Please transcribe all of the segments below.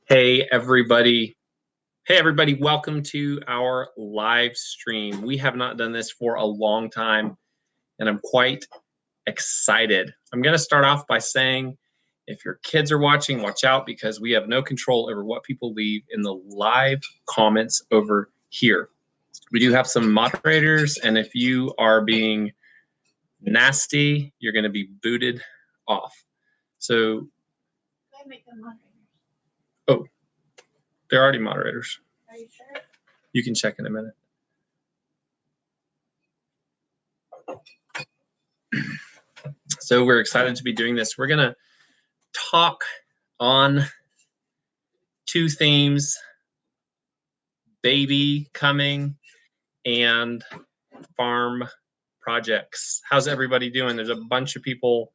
Hey everybody. Hey everybody, welcome to our live stream. We have not done this for a long time and I'm quite excited. I'm going to start off by saying if your kids are watching, watch out because we have no control over what people leave in the live comments over here. We do have some moderators, and if you are being nasty, you're going to be booted off. So, Can I make them moderators? Oh, they're already moderators. Are you sure? You can check in a minute. So we're excited to be doing this. We're going to talk on two themes: baby coming and farm projects. How's everybody doing? There's a bunch of people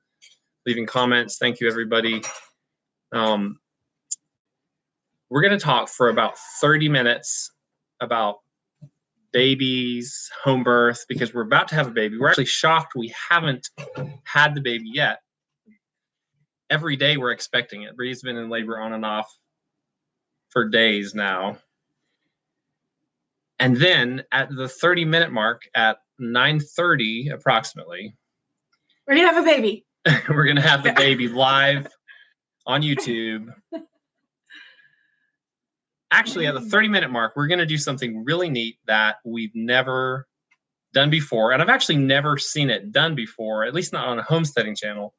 leaving comments. Thank you, everybody. We're going to talk for about 30 minutes about babies, home birth, because we're about to have a baby. We're actually shocked we haven't had the baby yet. Every day we're expecting it. Bree's been in labor on and off for days now. And then at the 30-minute mark at 9:30 approximately, we're going to have a baby. we're going to have the baby live on YouTube. Actually, at the 30-minute mark, we're going to do something really neat that we've never done before. And I've actually never seen it done before, at least not on a homesteading channel.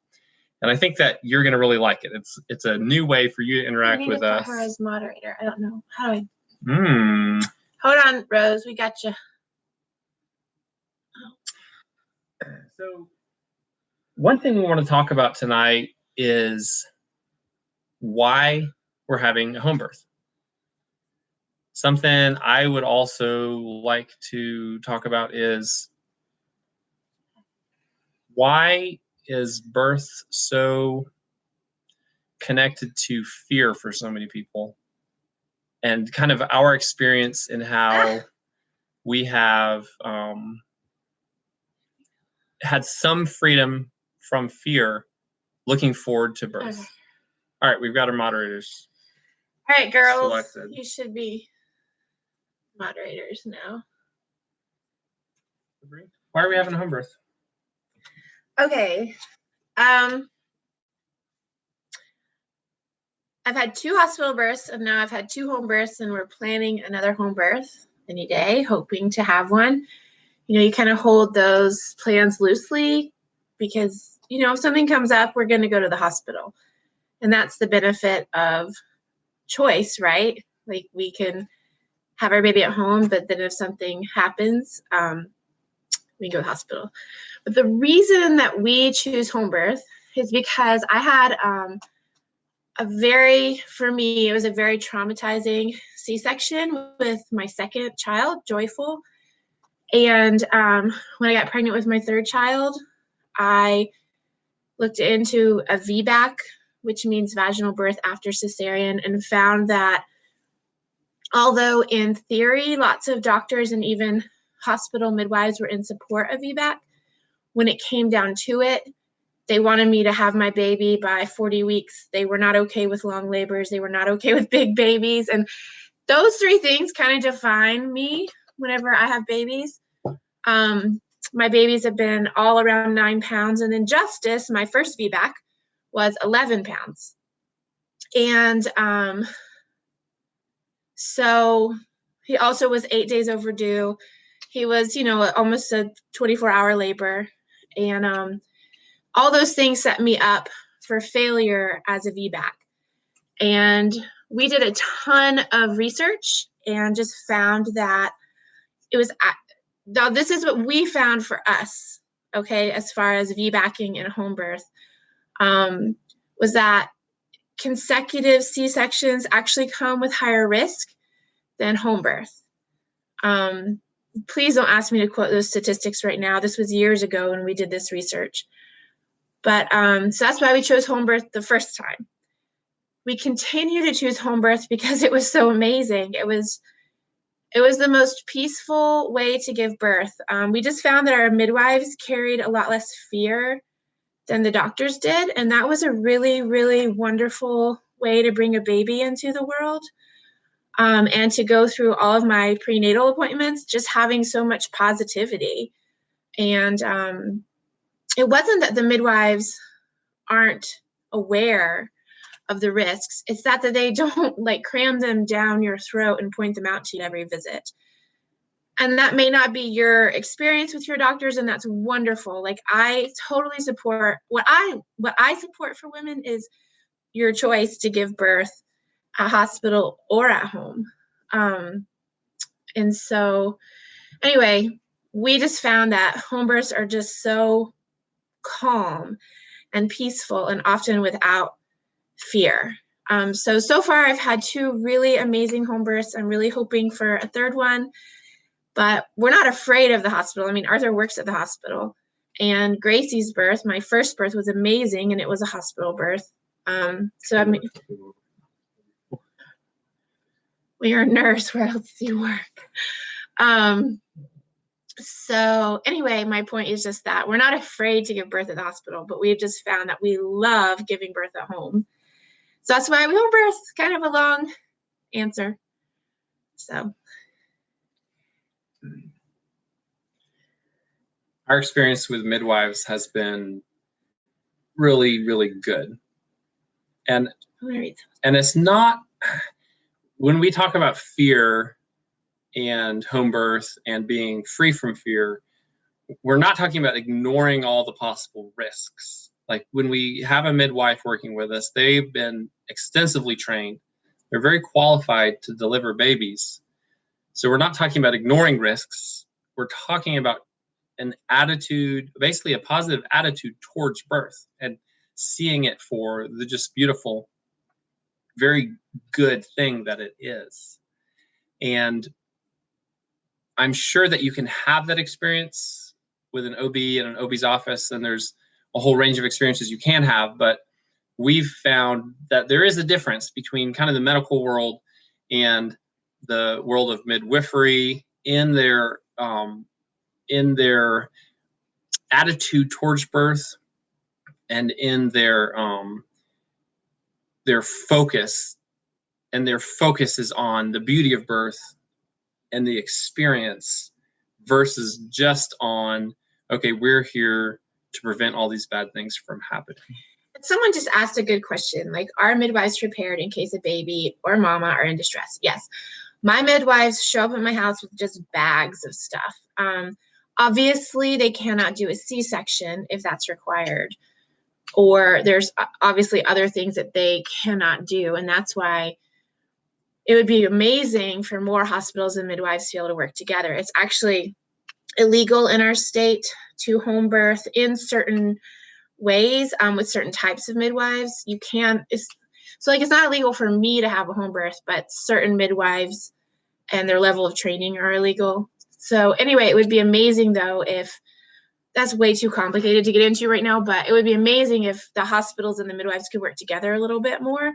And I think that you're going to really like it. It's a new way for you to interact with us. Put her as moderator. I don't know. How do I? Hold on, Rose. We got you. So one thing we want to talk about tonight is why we're having a home birth. Something I would also like to talk about is why is birth so connected to fear for so many people, and kind of our experience in how we have had some freedom from fear looking forward to birth. Okay. All right, we've got our moderators. All right, girls, selected. You should be moderators now. Why are we having a home birth? Okay. I've had 2 hospital births, and now I've had 2 home births, and we're planning another home birth any day, hoping to have one. You know, you kind of hold those plans loosely because, you know, if something comes up, we're going to go to the hospital. And that's the benefit of choice, right? Like, we can have our baby at home, but then if something happens, we can go to the hospital. But the reason that we choose home birth is because I had for me, it was a very traumatizing C-section with my second child, Joyful. And when I got pregnant with my 3rd child, I looked into a VBAC, which means vaginal birth after cesarean, and found that although in theory, lots of doctors and even hospital midwives were in support of VBAC, when it came down to it, they wanted me to have my baby by 40 weeks. They were not okay with long labors. They were not okay with big babies. And those 3 things kind of define me whenever I have babies. My babies have been all around 9 pounds. And then Justice, my first VBAC, was 11 pounds. And so he also was 8 days overdue. He was, you know, almost a 24-hour labor. And all those things set me up for failure as a VBAC. And we did a ton of research and just found that it was, now this is what we found for us, okay, as far as VBACing and home birth, was that consecutive C-sections actually come with higher risk than home birth. Please don't ask me to quote those statistics right now. This was years ago when we did this research. But so that's why we chose home birth the first time. We continue to choose home birth because it was so amazing. It was the most peaceful way to give birth. We just found that our midwives carried a lot less fear than the doctors did. And that was a really, really wonderful way to bring a baby into the world. And to go through all of my prenatal appointments, just having so much positivity. And it wasn't that the midwives aren't aware of the risks. It's that they don't like cram them down your throat and point them out to you every visit. And that may not be your experience with your doctors, and that's wonderful. Like, I totally support what I support for women is your choice to give birth at hospital or at home. And so anyway, we just found that home births are just so calm and peaceful and often without fear. So far I've had 2 really amazing home births. I'm really hoping for a third one, but we're not afraid of the hospital. I mean, Arthur works at the hospital, and Gracie's birth, my first birth, was amazing, and it was a hospital birth. So I mean, when you're a nurse, where else do you work? So anyway, my point is just that we're not afraid to give birth at the hospital, but we've just found that we love giving birth at home. So that's why we home birth. Kind of a long answer. So Our experience with midwives has been really, really good. And it's not, when we talk about fear and home birth and being free from fear, we're not talking about ignoring all the possible risks. Like, when we have a midwife working with us, they've been extensively trained. They're very qualified to deliver babies. So we're not talking about ignoring risks. We're talking about an attitude, basically a positive attitude towards birth, and seeing it for the just beautiful, very good thing that it is. And I'm sure that you can have that experience with an OB in an OB's office, and there's a whole range of experiences you can have, but we've found that there is a difference between kind of the medical world and the world of midwifery in their attitude towards birth and in their focus. And their focus is on the beauty of birth and the experience versus just on, okay, we're here to prevent all these bad things from happening. Someone just asked a good question, like, are midwives prepared in case a baby or mama are in distress? Yes. My midwives show up at my house with just bags of stuff. Obviously, they cannot do a C-section if that's required, or there's obviously other things that they cannot do, and that's why it would be amazing for more hospitals and midwives to be able to work together. It's actually illegal in our state to home birth in certain ways with certain types of midwives. You can, so like, it's not illegal for me to have a home birth, but certain midwives and their level of training are illegal. So anyway, it would be amazing though if, that's way too complicated to get into right now, but it would be amazing if the hospitals and the midwives could work together a little bit more.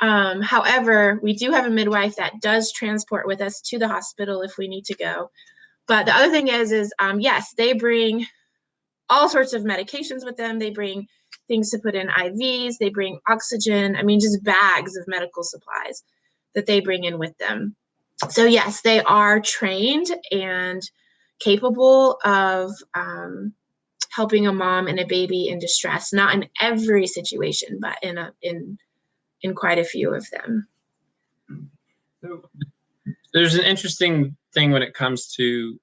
However, we do have a midwife that does transport with us to the hospital if we need to go. But the other thing is yes, they bring all sorts of medications with them. They bring things to put in IVs. They bring oxygen. I mean, just bags of medical supplies that they bring in with them. So yes, they are trained and capable of helping a mom and a baby in distress. Not in every situation, but in quite a few of them. So there's an interesting thing when it comes to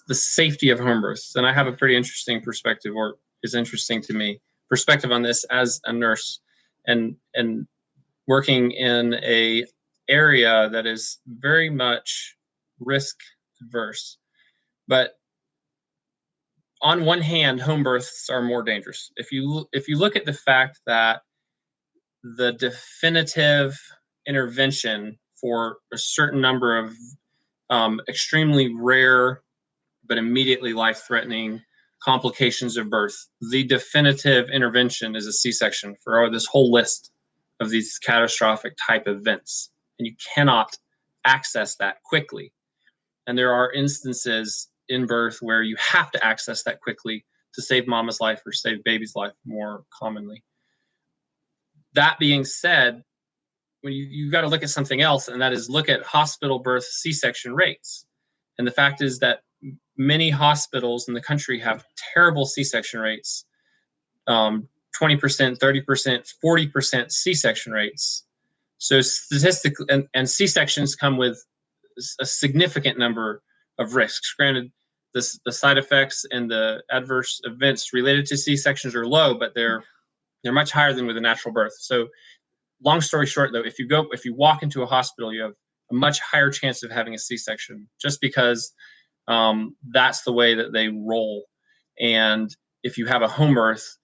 the safety of home births, and I have a pretty interesting perspective, or is interesting to me, perspective on this as a nurse and working in a area that is very much risk adverse. But on one hand, home births are more dangerous. If you look at the fact that the definitive intervention for a certain number of extremely rare but immediately life-threatening complications of birth, the definitive intervention is a C-section for this whole list of these catastrophic type events. And you cannot access that quickly. And there are instances in birth where you have to access that quickly save mama's life or save baby's life more commonly. That being said, when you've got to look at something else, and that is look at hospital birth C-section rates. And the fact is that many hospitals in the country have terrible C-section rates, 20%, 30%, 40% C-section rates. So statistically, and C-sections come with a significant number of risks. Granted, the side effects and the adverse events related to C-sections are low, but they're much higher than with a natural birth. So long story short, though, if you walk into a hospital, you have a much higher chance of having a C-section, just because that's the way that they roll. And if you have a home birth,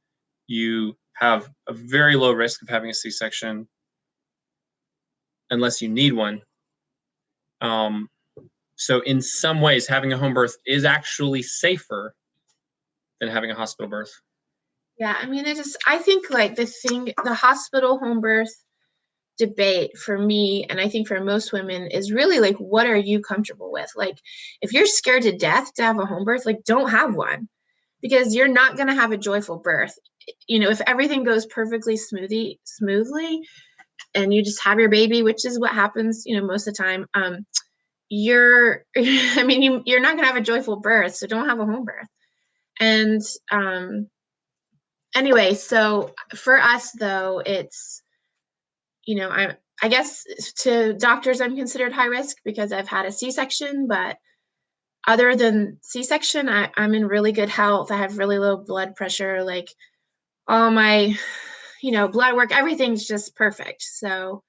you have a very low risk of having a C-section unless you need one. So in some ways, having a home birth is actually safer than having a hospital birth. Yeah, I mean, I think like the hospital home birth debate for me, and I think for most women, is really like, what are you comfortable with? Like, if you're scared to death to have a home birth, like, don't have one, because you're not going to have a joyful birth. You know, if everything goes perfectly smoothly, and you just have your baby, which is what happens, you know, most of the time, you're not going to have a joyful birth, so don't have a home birth. And anyway, so for us though, it's, you know, I guess to doctors I'm considered high risk because I've had a C-section, but other than C-section, I'm in really good health. I have really low blood pressure, like all my, you know, blood work, everything's just perfect. So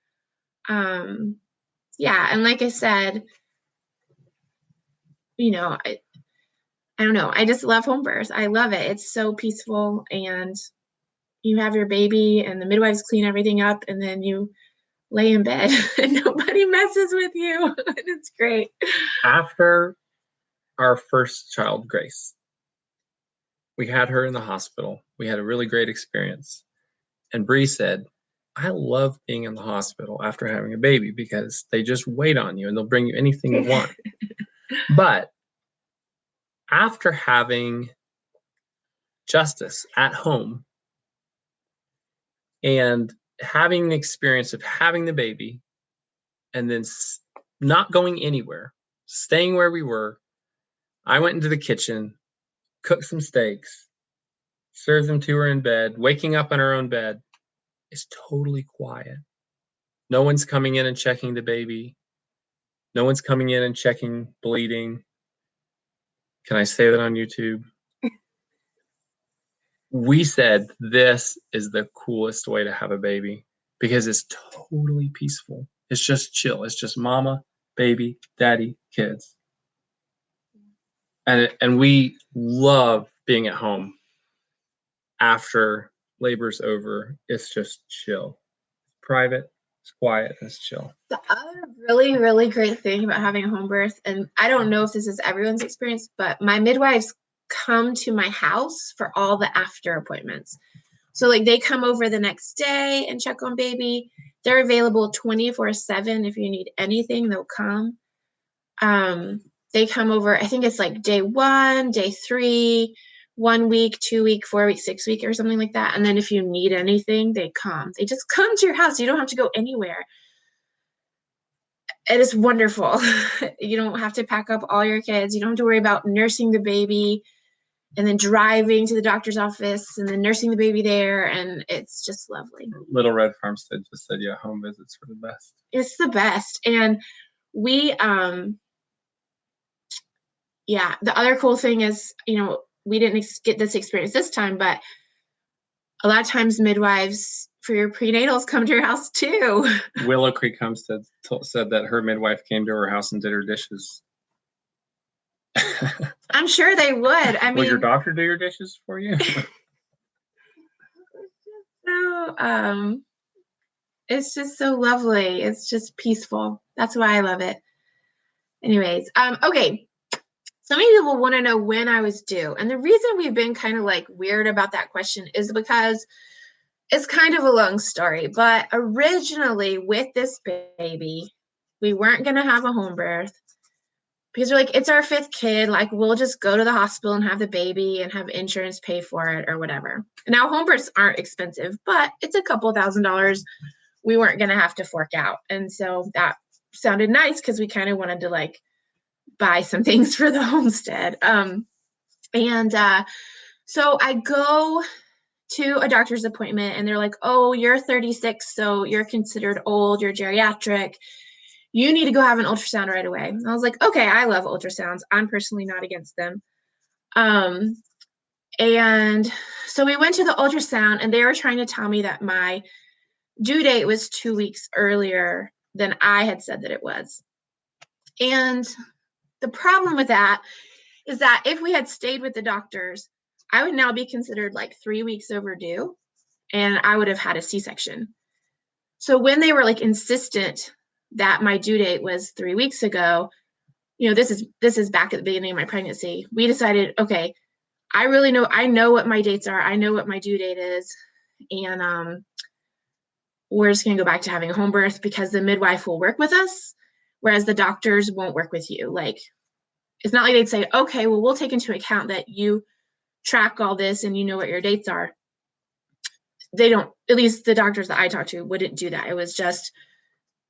yeah, and like I said, you know, I don't know, I just love home birth. I love it. It's so peaceful, and you have your baby and the midwives clean everything up, and then you lay in bed and nobody messes with you. And it's great. After our first child, Grace, we had her in the hospital. We had a really great experience. And Bree said, I love being in the hospital after having a baby because they just wait on you and they'll bring you anything you want. But after having Justice at home and having the experience of having the baby and then not going anywhere, staying where we were, I went into the kitchen, cooked some steaks, served them to her in bed, waking up in her own bed. It's totally quiet. No one's coming in and checking the baby. No one's coming in and checking bleeding. Can I say that on YouTube? We said this is the coolest way to have a baby because it's totally peaceful. It's just chill. It's just mama, baby, daddy, kids. And we love being at home after labor's over. It's just chill. It's private, it's quiet, it's chill. The other really, really great thing about having a home birth, and I don't know if this is everyone's experience, but my midwives come to my house for all the after appointments. So like they come over the next day and check on baby. They're available 24/7. If you need anything, they'll come. They come over, I think it's like day 1, day 3, 1 week, 2 week, 4 week, 6 week, or something like that. And then if you need anything, they come. They just come to your house. You don't have to go anywhere. It is wonderful. You don't have to pack up all your kids. You don't have to worry about nursing the baby and then driving to the doctor's office and then nursing the baby there. And it's just lovely. Little Red Farmstead just said, yeah, home visits are the best. It's the best. And we, yeah, the other cool thing is, you know, we didn't get this experience this time, but a lot of times midwives for your prenatals come to your house too. Willow Creek Homestead said that her midwife came to her house and did her dishes. I'm sure they would. I mean, will your doctor do your dishes for you? So, it's just so lovely. It's just peaceful. That's why I love it. Anyways, okay. So many people want to know when I was due. And the reason we've been kind of like weird about that question is because it's kind of a long story. But originally with this baby, we weren't going to have a home birth. because they're like, it's our 5th kid. Like, we'll just go to the hospital and have the baby and have insurance pay for it or whatever. Now, home births aren't expensive, but it's a couple $1,000s we weren't going to have to fork out. And so that sounded nice because we kind of wanted to like buy some things for the homestead. So I go to a doctor's appointment and they're like, oh, you're 36, so you're considered old, you're geriatric. You need to go have an ultrasound right away. And I was like, okay, I love ultrasounds. I'm personally not against them. And so we went to the ultrasound and they were trying to tell me that my due date was 2 weeks earlier than I had said that it was. And the problem with that is that if we had stayed with the doctors, I would now be considered like 3 weeks overdue and I would have had a C-section. So when they were like insistent that my due date was 3 weeks ago, this is back at the beginning of my pregnancy, we decided, okay, I know what my dates are. I know what my due date is. And we're just going to go back to having a home birth because the midwife will work with us, whereas the doctors won't work with you. Like, it's not like they'd say, okay, well, we'll take into account that you track all this and you know what your dates are. They don't, at least the doctors that I talked to wouldn't do that. It was just,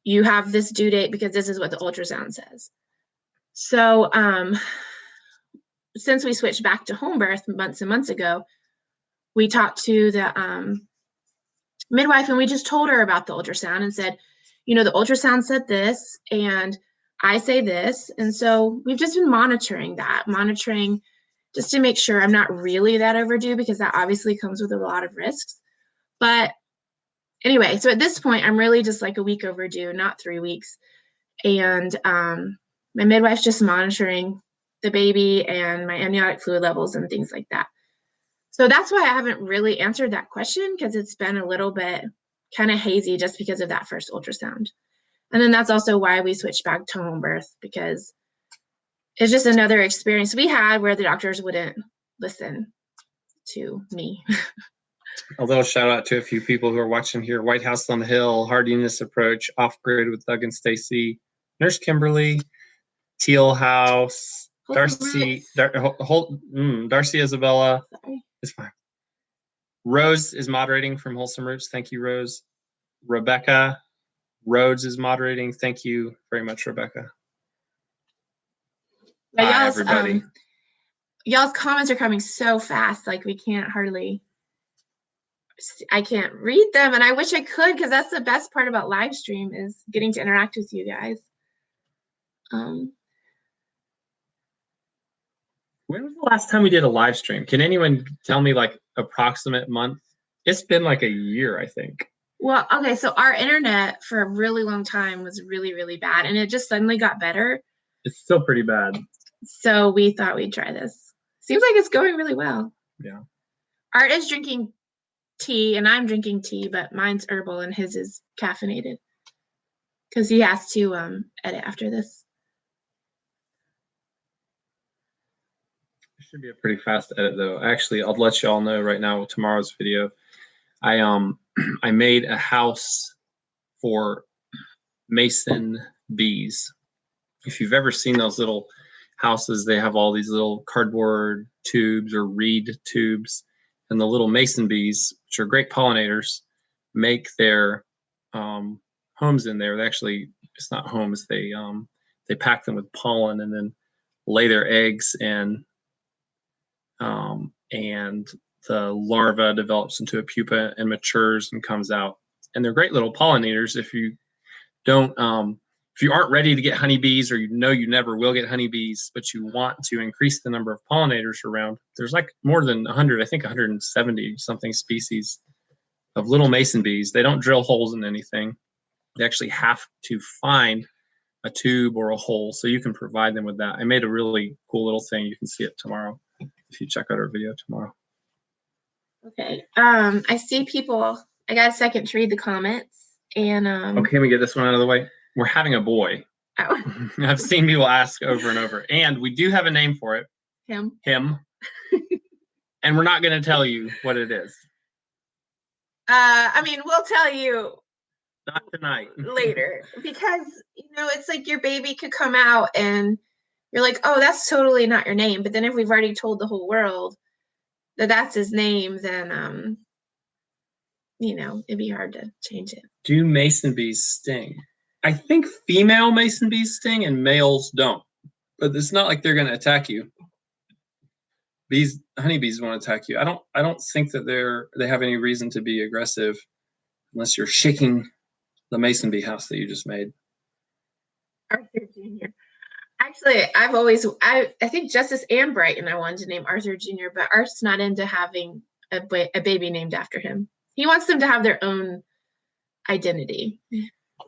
you have this due date because this is what the ultrasound says. So since we switched back to home birth months and months ago, we talked to the midwife and we just told her about the ultrasound and said, the ultrasound said this and I say this. And so we've just been monitoring just to make sure I'm not really that overdue, because that obviously comes with a lot of risks. But anyway, so at this point, I'm really just like a week overdue, not 3 weeks. And my midwife's just monitoring the baby and my amniotic fluid levels and things like that. So that's why I haven't really answered that question, because it's been a little bit kind of hazy just because of that first ultrasound. And then that's also why we switched back to home birth, because it's just another experience we had where the doctors wouldn't listen to me. A little shout out to a few people who are watching here. White House on the Hill, Hardiness Approach, Off Grid with Doug and Stacy, Nurse Kimberly, Teal House, Darcy, Darcy Isabella. Sorry. It's fine. Rose is moderating from Wholesome Roots. Thank you, Rose. Rebecca Rhodes is moderating. Thank you very much, Rebecca. Hi, everybody. Y'all's comments are coming so fast, like I can't read them, and I wish I could, because that's the best part about live stream, is getting to interact with you guys. When was the last time we did a live stream? Can anyone tell me like approximate month? It's been like a year, I think. Well, okay, so our internet for a really long time was really, really bad, and it just suddenly got better. It's still pretty bad. So we thought we'd try this. Seems like it's going really well. Yeah. Art is drinking tea, and I'm drinking tea, but mine's herbal and his is caffeinated, because he has to edit after this. It should be a pretty fast edit, though. Actually, I'll let you all know right now with tomorrow's video. I made a house for mason bees. If you've ever seen those little houses, they have all these little cardboard tubes or reed tubes, and the little mason bees, which are great pollinators, make their homes in there. They actually, it's not homes, they pack them with pollen and then lay their eggs, and the larva develops into a pupa and matures and comes out. And they're great little pollinators. If you aren't ready to get honeybees, or you never will get honeybees, but you want to increase the number of pollinators around, there's like more than 100, I think 170 something species of little mason bees. They don't drill holes in anything. They actually have to find a tube or a hole, so you can provide them with that. I made a really cool little thing. You can see it tomorrow if you check out our video tomorrow. Okay. I see people. I got a second to read the comments. And okay, let me get this one out of the way. We're having a boy. Oh. I've seen people ask over and over, and we do have a name for it. Him. And we're not going to tell you what it is. I mean, we'll tell you. Not tonight. Later, because it's like your baby could come out and you're like, oh, that's totally not your name. But then if we've already told the whole world that that's his name, then it'd be hard to change it. Do mason bees sting? I think female mason bees sting and males don't. But it's not like they're going to attack you. Honeybees won't attack you. I don't think that they have any reason to be aggressive unless you're shaking the mason bee house that you just made. Arthur Jr. Actually, I think Justice and Brighton I wanted to name Arthur Jr., but Art's not into having a baby named after him. He wants them to have their own identity.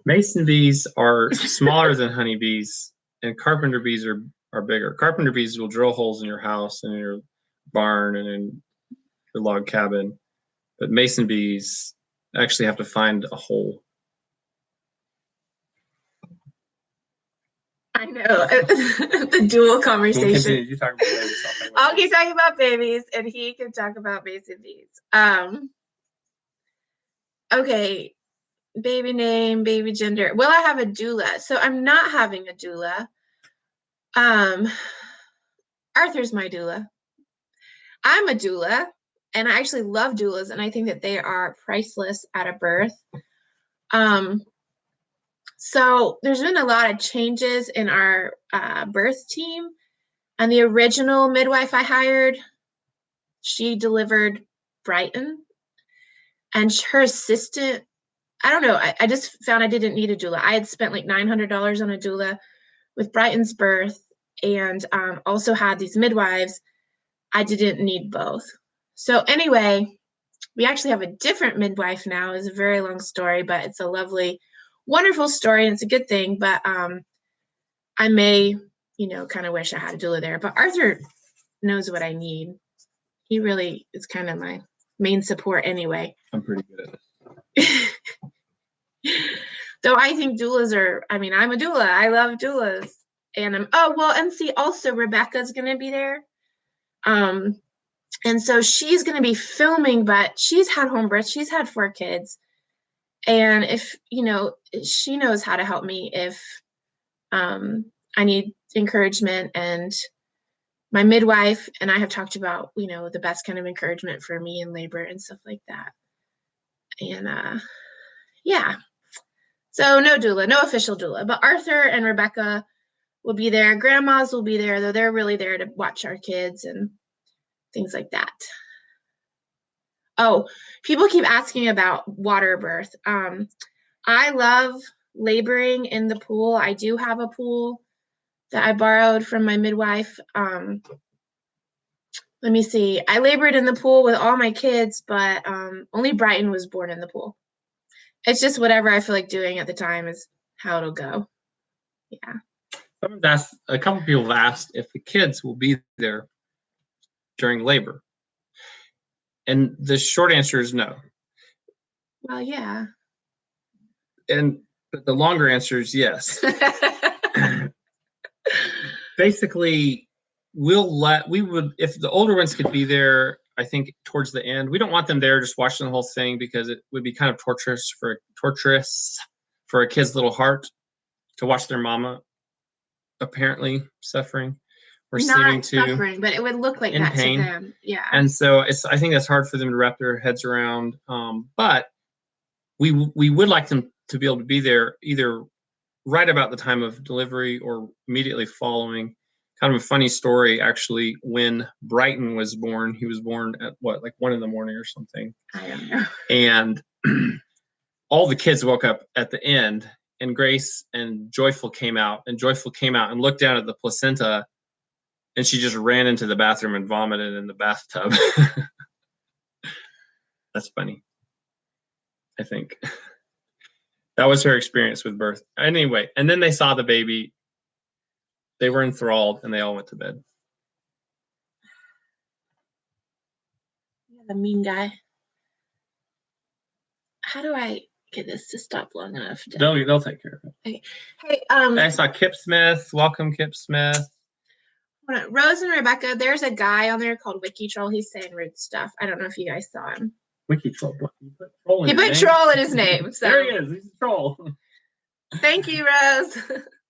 Mason bees are smaller than honeybees, and carpenter bees are bigger. Carpenter bees will drill holes in your house and in your barn and in your log cabin, but mason bees actually have to find a hole. I know. The dual conversation. You talk about babies. I'll keep talking about babies, and he can talk about mason bees. Okay. Baby name, baby gender. Will I have a doula? So I'm not having a doula. Arthur's my doula. I'm a doula, and I actually love doulas, and I think that they are priceless at a birth. So there's been a lot of changes in our birth team, and the original midwife I hired, she delivered Brighton, and her assistant, I don't know, I just found I didn't need a doula. I had spent like $900 on a doula with Brighton's birth, and also had these midwives. I didn't need both. So anyway, we actually have a different midwife now. It's a very long story, but it's a lovely, wonderful story, and it's a good thing. But I may, kind of wish I had a doula there. But Arthur knows what I need. He really is kind of my main support anyway. I'm pretty good at it. Though I think doulas I'm a doula. I love doulas. And see, also Rebecca's going to be there. And so she's going to be filming, but she's had home birth. She's had 4 kids. And if, she knows how to help me if I need encouragement. And my midwife and I have talked about, the best kind of encouragement for me in labor and stuff like that. And yeah. So no doula, no official doula, but Arthur and Rebecca will be there. Grandmas will be there, though they're really there to watch our kids and things like that. Oh, people keep asking about water birth. I love laboring in the pool. I do have a pool that I borrowed from my midwife. Let me see. I labored in the pool with all my kids, but only Brighton was born in the pool. It's just whatever I feel like doing at the time is how it'll go. Yeah. A couple people have asked if the kids will be there during labor. And the short answer is no. Well, yeah. But the longer answer is yes. Basically, if the older ones could be there, I think towards the end. We don't want them there just watching the whole thing because it would be kind of torturous for a kid's little heart to watch their mama apparently suffering or seeming to suffering, but it would look like that pain to them. Yeah. And so I think that's hard for them to wrap their heads around. But we would like them to be able to be there either right about the time of delivery or immediately following. Kind of a funny story, actually. When Brighton was born, he was born at 1 a.m. or something. I don't know. And all the kids woke up at the end, and Grace and Joyful came out, and looked down at the placenta, and she just ran into the bathroom and vomited in the bathtub. That's funny, I think. That was her experience with birth. Anyway, and then they saw the baby. They were enthralled, and they all went to bed. Yeah, the mean guy. How do I get this to stop long enough? They'll take care of it. Okay. Hey, I saw Kip Smith. Welcome, Kip Smith. Rose and Rebecca, there's a guy on there called Wiki Troll. He's saying rude stuff. I don't know if you guys saw him. Wiki Troll. He put troll in his name. So. There he is. He's a troll. Thank you, Rose.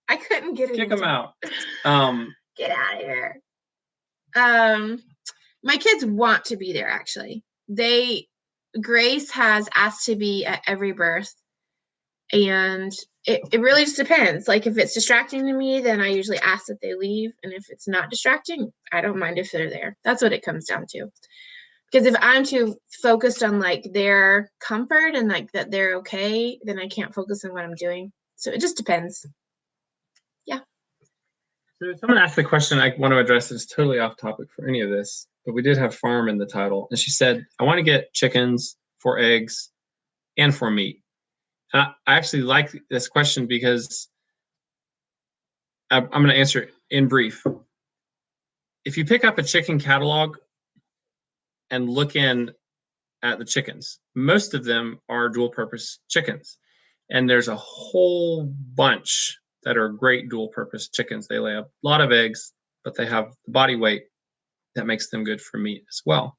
I couldn't get it. Kick him out. Get out of here. My kids want to be there, actually. Grace has asked to be at every birth, and it really just depends. Like, if it's distracting to me, then I usually ask that they leave, and if it's not distracting, I don't mind if they're there. That's what it comes down to. Because if I'm too focused on like their comfort and like that they're okay, then I can't focus on what I'm doing. So it just depends. Yeah. So someone asked the question I want to address. It's totally off topic for any of this, but we did have farm in the title. And she said, I want to get chickens for eggs and for meat. And I actually like this question because I'm going to answer it in brief. If you pick up a chicken catalog and look in at the chickens, most of them are dual purpose chickens. And there's a whole bunch that are great dual purpose chickens. They lay a lot of eggs, but they have the body weight that makes them good for meat as well.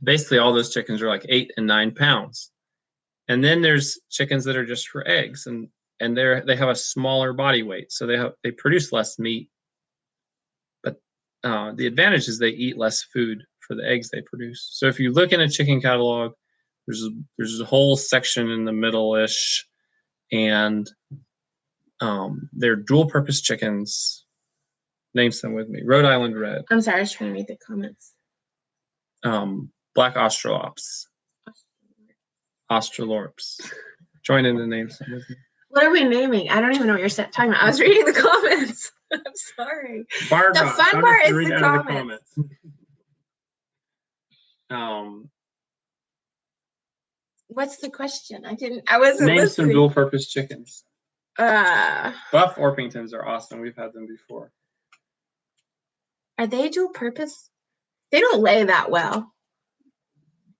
Basically, all those chickens are like 8 and 9 pounds. And then there's chickens that are just for eggs, and they have a smaller body weight, so they produce less meat. But the advantage is they eat less food for the eggs they produce. So if you look in a chicken catalog, there's a whole section in the middle-ish, and they're dual-purpose chickens. Name some with me. Rhode Island Red. I'm sorry, I was trying to read the comments. Black Australorps. Australorps. Join in the names with me. What are we naming? I don't even know what you're talking about. I was reading the comments. I'm sorry. Bar the drops. fun part is the comments. What's the question? I wasn't name listening. Some dual purpose chickens. Buff Orpingtons are awesome. We've had them before. Are they dual purpose? They don't lay that well,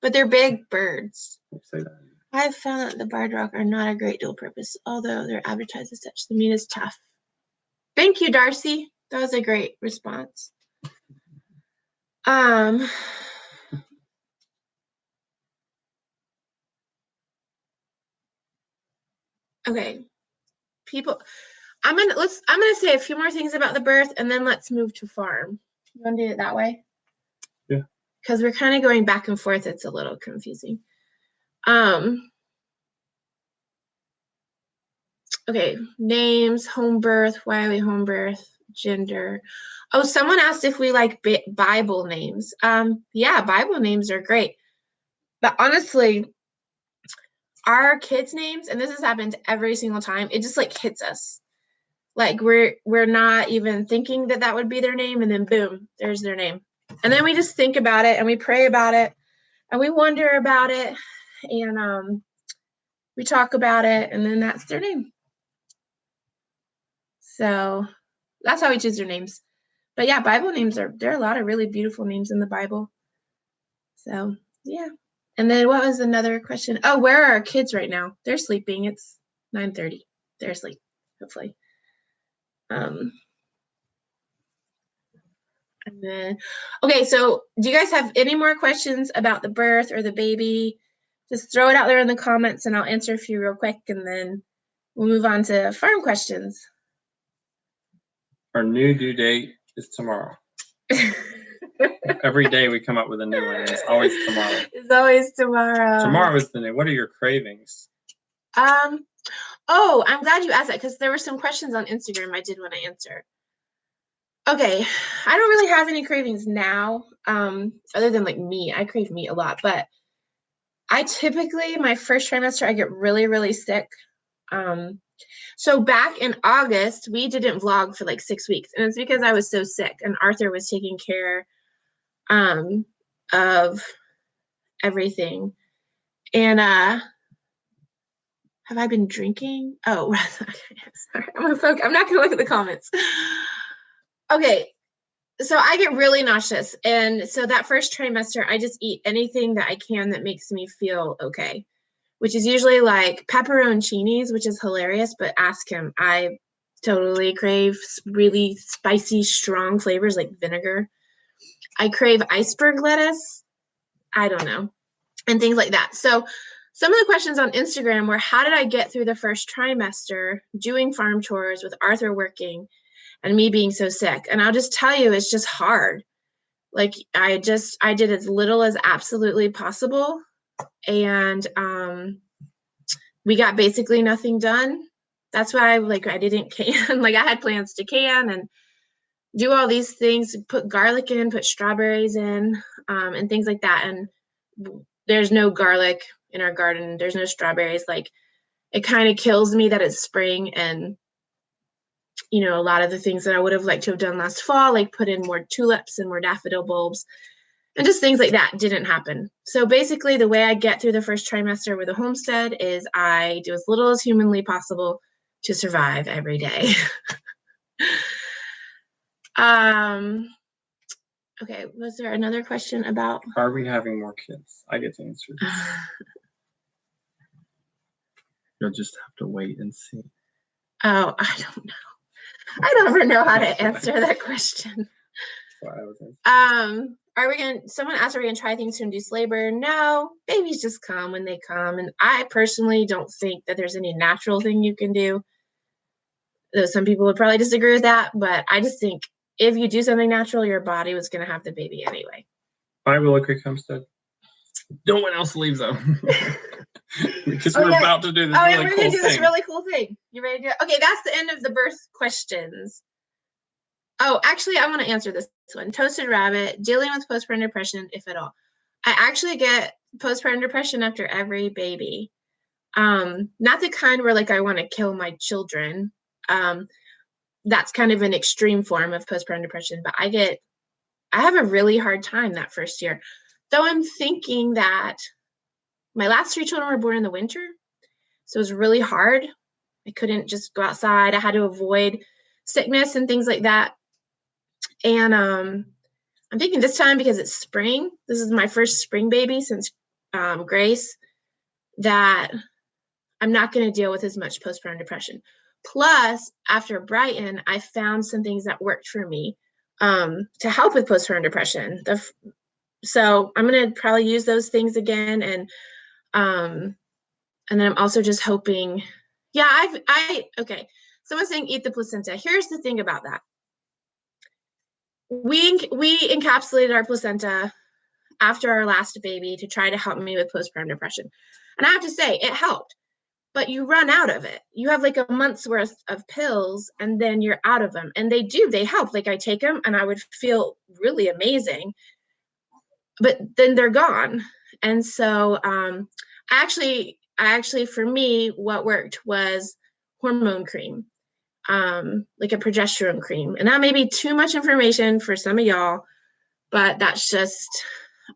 but they're big birds. Say that. I've found that the barred rock are not a great dual purpose, although they're advertised as such. The meat is tough. Thank you, Darcy. That was a great response. Okay. People, I'm gonna say a few more things about the birth, and then let's move to farm. You want to do it that way? Yeah. Because we're kind of going back and forth. It's a little confusing. Okay, names, home birth, why are we home birth, gender. Oh, someone asked if we like Bible names. Yeah, Bible names are great. But honestly, our kids' names, and this has happened every single time, it just like hits us. Like we're not even thinking that would be their name, and then boom, there's their name. And then we just think about it, and we pray about it, and we wonder about it, and we talk about it, and then that's their name. So that's how we choose their names. But yeah, Bible names there are a lot of really beautiful names in the Bible. So yeah. And then what was another question? Oh, where are our kids right now? They're sleeping. It's 9:30. They're asleep, hopefully. And then, okay, so do you guys have any more questions about the birth or the baby? Just throw it out there in the comments and I'll answer a few real quick, and then we'll move on to farm questions. Our new due date is tomorrow. Every day we come up with a new one, and it's always tomorrow. It's always tomorrow. Tomorrow is the new. What are your cravings? Oh, I'm glad you asked that, because there were some questions on Instagram I did want to answer. Okay, I don't really have any cravings now, other than like meat. I crave meat a lot, but I typically, my first trimester, I get really, really sick. So back in August, we didn't vlog for like 6 weeks, and it's because I was so sick, and Arthur was taking care of everything. And have I been drinking? Oh, sorry. I'm not gonna look at the comments. Okay, so I get really nauseous, and so that first trimester, I just eat anything that I can that makes me feel okay, which is usually like pepperoncinis, which is hilarious, but ask him. I totally crave really spicy, strong flavors like vinegar. I crave iceberg lettuce. I don't know. And things like that. So some of the questions on Instagram were, how did I get through the first trimester doing farm chores with Arthur working? and me being so sick. And I'll just tell you, it's just hard. Like I did as little as absolutely possible. And we got basically nothing done. That's why I didn't can. Like I had plans to can and do all these things, put garlic in, put strawberries in, and things like that. And there's no garlic in our garden. There's no strawberries. Like it kind of kills me that it's spring, and a lot of the things that I would have liked to have done last fall, like put in more tulips and more daffodil bulbs and just things like that, didn't happen. So basically the way I get through the first trimester with a homestead is I do as little as humanly possible to survive every day. Okay, was there another question about? Are we having more kids? I get to answer this. You'll just have to wait and see. Oh, I don't know. I don't ever know how to answer that question. Someone asked, are we gonna try things to induce labor? No, babies just come when they come. And I personally don't think that there's any natural thing you can do. Though some people would probably disagree with that, but I just think if you do something natural, your body was gonna have the baby anyway. Bye, Willow Creek Homestead. No one else leaves them. Because we're about to do this really cool thing. We're going to do this really cool thing. You ready to do it? Okay, that's the end of the birth questions. Oh, actually, I want to answer this one. Toasted Rabbit, dealing with postpartum depression, if at all. I actually get postpartum depression after every baby. Not the kind where I want to kill my children. That's kind of an extreme form of postpartum depression, but I have a really hard time that first year. Though I'm thinking that my last 3 children were born in the winter, so it was really hard. I couldn't just go outside. I had to avoid sickness and things like that. And I'm thinking this time, because it's spring, this is my first spring baby since Grace, that I'm not going to deal with as much postpartum depression. Plus, after Brighton, I found some things that worked for me to help with postpartum depression. So I'm going to probably use those things again. And then I'm also just hoping, okay. Someone's saying eat the placenta. Here's the thing about that. We encapsulated our placenta after our last baby to try to help me with postpartum depression. And I have to say, it helped. But you run out of it. You have a month's worth of pills and then you're out of them. And they help. I take them and I would feel really amazing. But then they're gone. And so actually, for me, what worked was hormone cream, like a progesterone cream. And that may be too much information for some of y'all, but that's just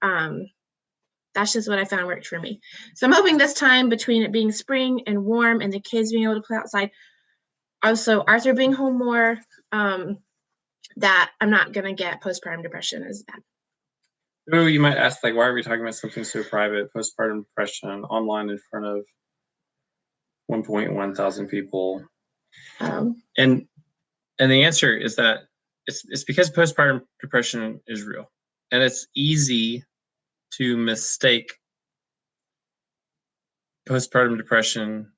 what I found worked for me. So I'm hoping this time, between it being spring and warm and the kids being able to play outside, also Arthur being home more, that I'm not going to get postpartum depression as bad. Oh, you might ask, why are we talking about something so private, postpartum depression, online in front of 1.1 thousand people? And the answer is that it's because postpartum depression is real. And it's easy to mistake postpartum depression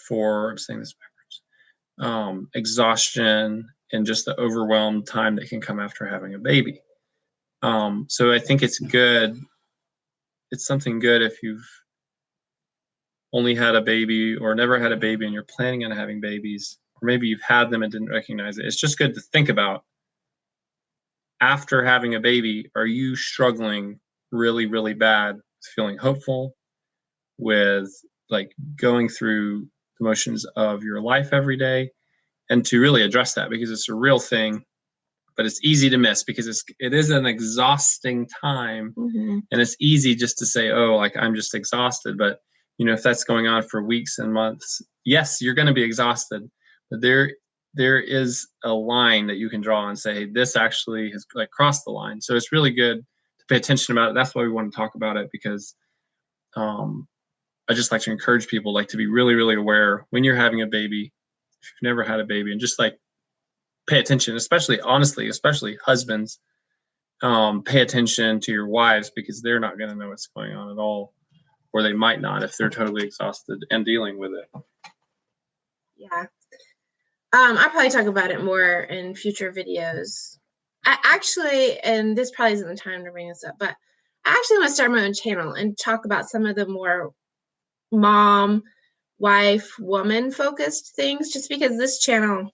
for, I'm saying this backwards, exhaustion and just the overwhelmed time that can come after having a baby. So I think it's good. It's something good if you've only had a baby or never had a baby and you're planning on having babies, or maybe you've had them and didn't recognize it. It's just good to think about, after having a baby, are you struggling really, really bad, feeling hopeful, with going through the motions of your life every day, and to really address that, because it's a real thing, but it's easy to miss because it is an exhausting time. Mm-hmm. And it's easy just to say, oh, I'm just exhausted. But if that's going on for weeks and months, yes, you're going to be exhausted, but there is a line that you can draw and say, hey, this actually has crossed the line. So it's really good to pay attention about it. That's why we want to talk about it, because I just like to encourage people to be really, really aware when you're having a baby, if you've never had a baby, and just pay attention, especially husbands, pay attention to your wives, because they're not going to know what's going on at all, or they might not if they're totally exhausted and dealing with it. Yeah. I'll probably talk about it more in future videos. I actually, and this probably isn't the time to bring this up, but I actually want to start my own channel and talk about some of the more mom, wife, woman focused things, just because this channel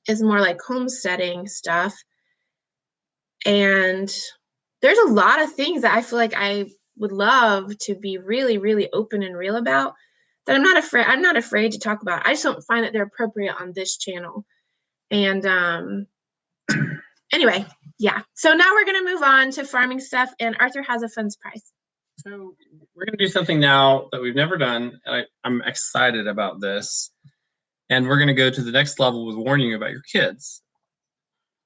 is more like homesteading stuff. And there's a lot of things that I feel like I would love to be really, really open and real about that I'm not afraid to talk about. I just don't find that they're appropriate on this channel. And anyway, yeah. So now we're gonna move on to farming stuff, and Arthur has a fun surprise. So we're going to do something now that we've never done. And I'm excited about this. And we're going to go to the next level with warning you about your kids.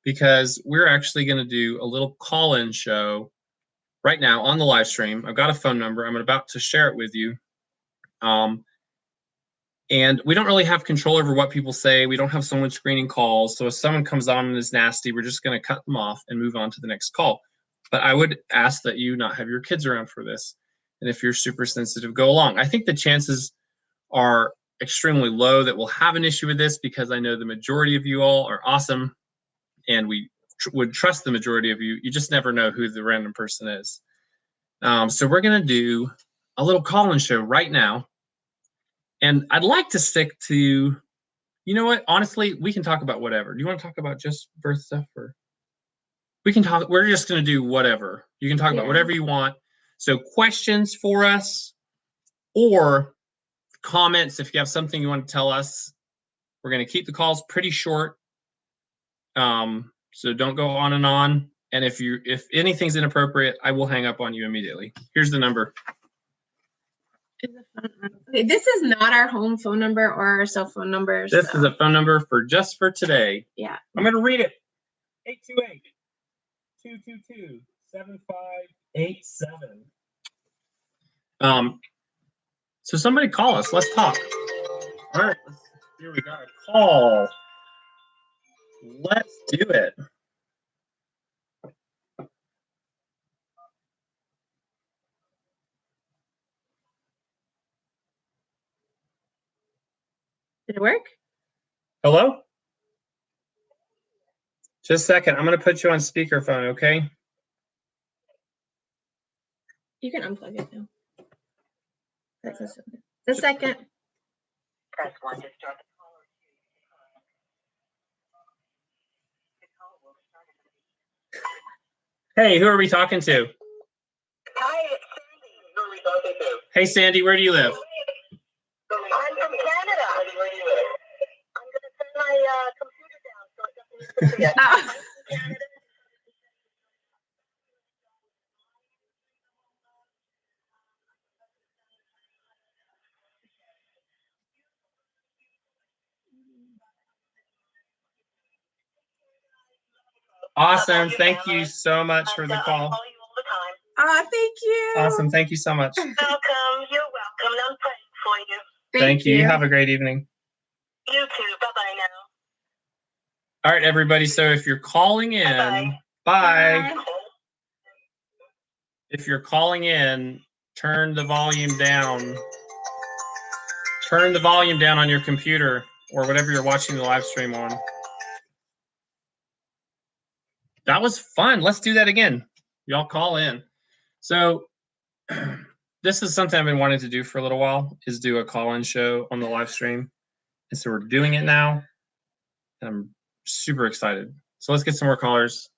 Because we're actually going to do a little call-in show right now on the live stream. I've got a phone number. I'm about to share it with you. And we don't really have control over what people say. We don't have someone screening calls. So if someone comes on and is nasty, we're just going to cut them off and move on to the next call. But I would ask that you not have your kids around for this. And if you're super sensitive, go along. I think the chances are extremely low that we'll have an issue with this because I know the majority of you all are awesome and we would trust the majority of you. You just never know who the random person is. So we're going to do a little call-in show right now. And I'd like to stick to, you know what? Honestly, we can talk about whatever. Do you want to talk about just birth stuff or? We can talk, we're just going to do whatever. You can talk about whatever you want. So questions for us or comments if you have something you want to tell us. We're going to keep the calls pretty short. So don't go on and on. And if anything's inappropriate, I will hang up on you immediately. Here's the number. Okay, this is not our home phone number or our cell phone number. This is a phone number for just for today. Yeah. I'm going to read it. 828-222-7587. So somebody call us. Let's talk. All right. Here we got a call. Let's do it. Did it work? Hello? Just a second. I'm going to put you on speakerphone, okay? You can unplug it now. That's a second. Press 1 to start the call or 2 to decline. The call will start at the beep. Hey, who are we talking to? Hi, it's Sandy. Who are we talking to? Hey, Sandy, where do you live? I'm from Canada. Where do you live? I'm going to turn my computer down so it doesn't listen to you. I'm from Canada. Awesome. Thank you so much for the call. I call you all the time. Oh, thank you. Awesome. Thank you so much. Welcome. You're welcome. And I'm praying for you. Thank you. Have a great evening. You too. Bye-bye now. All right, everybody. So if you're calling in, bye. If you're calling in, turn the volume down. Turn the volume down on your computer or whatever you're watching the live stream on. That was fun. Let's do that again. Y'all call in. So this is something I've been wanting to do for a little while, is do a call-in show on the live stream. And so we're doing it now. And I'm super excited. So let's get some more callers.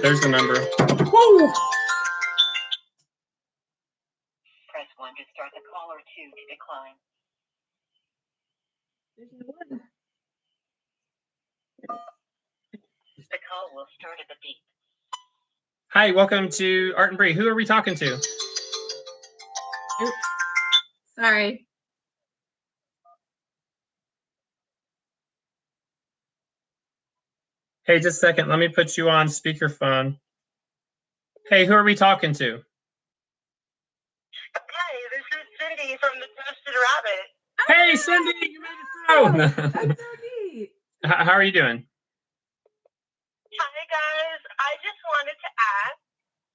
There's the number. Woo! Press 1 to start the call or 2 to decline. The call will start at the beep. Hi, welcome to Art and Bree. Who are we talking to? Oops. Sorry. Hey, just a second. Let me put you on speakerphone. Hey, who are we talking to? Hi, this is Cindy from the Toasted Rabbit. Hey, Cindy, you made it through. That's so neat. How are you doing? Hi, guys. I just wanted to ask